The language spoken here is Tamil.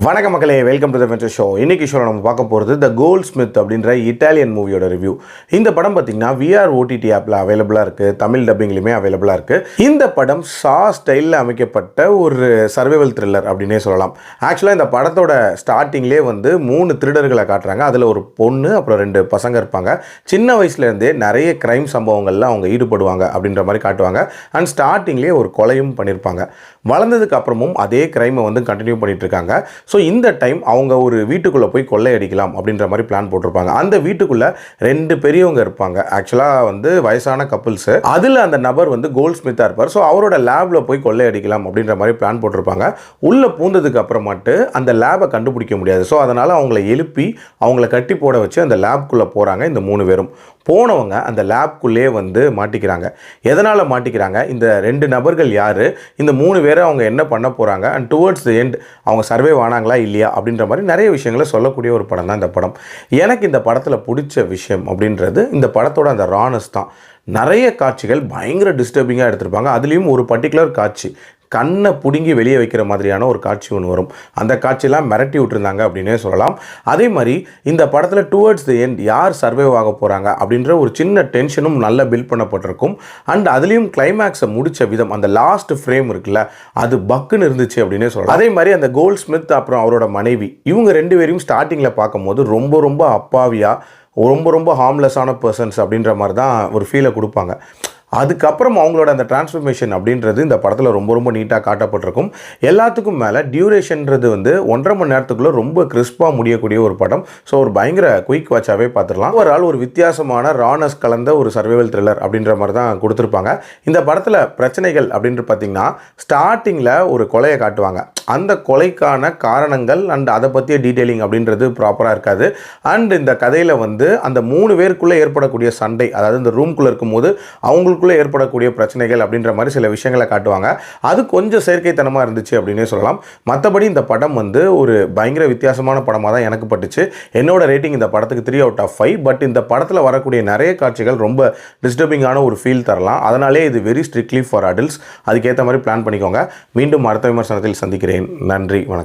வணக்க மக்களே, welcome to the venture show. இன்னைக்கு ஷோவில் நம்ம பார்க்க போகிறது த கோல்ட்ஸ்மித் அப்படின்ற இட்டாலியன் மூவியோட ரிவ்யூ. இந்த படம் பார்த்தீங்கன்னா VR OTT ஆப்பில் அவைலபிளாக இருக்குது, தமிழ் டப்பிங்லையுமே அவைலபிளாக இருக்குது. இந்த படம் ஸ்டைலில் அமைக்கப்பட்ட ஒரு சர்வைவல் த்ரில்லர் அப்படின்னே சொல்லலாம். ஆக்சுவலாக இந்த படத்தோட ஸ்டார்டிங்லேயே வந்து 3 திருடர்களை காட்டுறாங்க. அதில் ஒரு பொண்ணு, அப்புறம் 2 பசங்க இருப்பாங்க. சின்ன வயசுலேருந்தே நிறைய கிரைம் சம்பவங்களில் அவங்க ஈடுபடுவாங்க அப்படின்ற மாதிரி காட்டுவாங்க. அண்ட் ஸ்டார்டிங்லேயே ஒரு கொலையும் பண்ணியிருப்பாங்க. வளர்ந்ததுக்கு அப்புறமும் அதே கிரைமை வந்து கண்டினியூ பண்ணிட்டு இருக்காங்க. ஸோ இந்த டைம் அவங்க ஒரு வீட்டுக்குள்ளே போய் கொள்ளையடிக்கலாம் அப்படின்ற மாதிரி பிளான் போட்டிருப்பாங்க. அந்த வீட்டுக்குள்ளே 2 பெரியவங்க இருப்பாங்க. ஆக்சுவலாக வந்து வயசான கப்புள்ஸு. அதில் அந்த நபர் வந்து கோல்ட்ஸ்மித்தாக இருப்பார். ஸோ அவரோட லேபில் போய் கொள்ளையடிக்கலாம் அப்படின்ற மாதிரி பிளான் போட்டிருப்பாங்க. உள்ளே பூந்ததுக்கு அப்புறமாட்டு அந்த லேபை கண்டுபிடிக்க முடியாது. ஸோ அதனால் அவங்கள எழுப்பி அவங்கள கட்டி போட வச்சு அந்த லேப்குள்ளே போகிறாங்க. இந்த 3 பேரும் போனவங்க அந்த லேப்குள்ளே வந்து மாட்டிக்கிறாங்க. எதனால் மாட்டிக்கிறாங்க, இந்த 2 நபர்கள் யார், இந்த 3 பேரை அவங்க என்ன பண்ண போகிறாங்க, அண்ட் டுவர்ட்ஸ் தி எண்ட் அவங்க சர்வே ஆனாங்களா இல்லையா அப்படின்ற மாதிரி நிறைய விஷயங்களை சொல்லக்கூடிய ஒரு படம் தான் இந்த படம். எனக்கு இந்த படத்தில் பிடிச்ச விஷயம் அப்படின்றது இந்த படத்தோட அந்த ரானஸ் தான். நிறைய காட்சிகள் பயங்கர டிஸ்டர்பிங்காக எடுத்திருப்பாங்க. அதுலேயும் ஒரு பர்டிகுலர் காட்சி கண்ணை பிடுங்கி வெளியே வைக்கிற மாதிரியான ஒரு காட்சி ஒன்று வரும். அந்த காட்சியெல்லாம் மிரட்டி விட்டுருந்தாங்க அப்படின்னே சொல்லலாம். அதே மாதிரி இந்த படத்தில் டுவர்ட்ஸ் தி எண்ட் யார் சர்வைவ் ஆக போகிறாங்க அப்படின்ற ஒரு சின்ன டென்ஷனும் நல்லா பில்ட் பண்ணப்பட்டிருக்கும். அண்ட் அதுலேயும் கிளைமேக்ஸை முடித்த விதம், அந்த லாஸ்ட் ஃப்ரேம் இருக்குல்ல, அது பக்குன்னு இருந்துச்சு அப்படின்னே சொல்லலாம். அதே மாதிரி அந்த கோல்ட்ஸ்மித் அப்புறம் அவரோட மனைவி, இவங்க 2 பேரையும் ஸ்டார்டிங்கில் பார்க்கும்போது ரொம்ப ஹார்ம்லெஸ்ஸான பர்சன்ஸ் அப்படின்ற மாதிரி தான் ஒரு ஃபீலை கொடுப்பாங்க. அதுக்கப்புறம் அவங்களோட அந்த டிரான்ஸ்ஃபர்மேஷன் அப்படின்றது இந்த படத்தில் ரொம்ப நீட்டாக காட்டப்பட்டிருக்கும். எல்லாத்துக்கும் மேலே டியூரேஷன்றது வந்து 1.5 மணி நேரத்துக்குள்ளே ரொம்ப கிறிஸ்பாக முடியக்கூடிய ஒரு படம். ஸோ ஒரு பயங்கர குயிக் வாட்சாகவே பார்த்துடலாம். ஒரு வித்தியாசமான ரானஸ் கலந்த ஒரு சர்வைவல் த்ரில்லர் அப்படின்ற மாதிரி தான் கொடுத்துருப்பாங்க. இந்த படத்தில் பிரச்சனைகள் அப்படின்ட்டு பார்த்திங்கன்னா, ஸ்டார்டிங்கில் ஒரு கொலையை காட்டுவாங்க. அந்த கொலைக்கான காரணங்கள் அண்ட் அதை பற்றிய டீட்டெயிலிங் அப்படின்றது ப்ராப்பராக இருக்காது. அண்ட் இந்த கதையில் வந்து அந்த 3 பேருக்குள்ளே ஏற்படக்கூடிய சண்டை, அதாவது இந்த ரூம்குள்ளே இருக்கும்போது அவங்களுக்குள்ளே ஏற்படக்கூடிய பிரச்சனைகள் அப்படின்ற மாதிரி சில விஷயங்களை காட்டுவாங்க. அது கொஞ்சம் செயற்கைத்தனமாக இருந்துச்சு அப்படின்னே சொல்லலாம். மற்றபடி இந்த படம் வந்து ஒரு பயங்கர வித்தியாசமான படமாக தான் எனக்கு பட்டுச்சு. என்னோட ரேட்டிங் இந்த படத்துக்கு 3 out of 5. பட் இந்த படத்தில் வரக்கூடிய நிறைய காட்சிகள் ரொம்ப டிஸ்டர்பிங்கான ஒரு ஃபீல் தரலாம். அதனாலே இது வெரி ஸ்ட்ரிக்ட்லி ஃபார் அடல்ட்ஸ். அதுக்கேற்ற மாதிரி பிளான் பண்ணிக்கோங்க. மீண்டும் அடுத்த விமர்சனத்தில் சந்திக்கிறேன். நன்றி, வணக்கம்.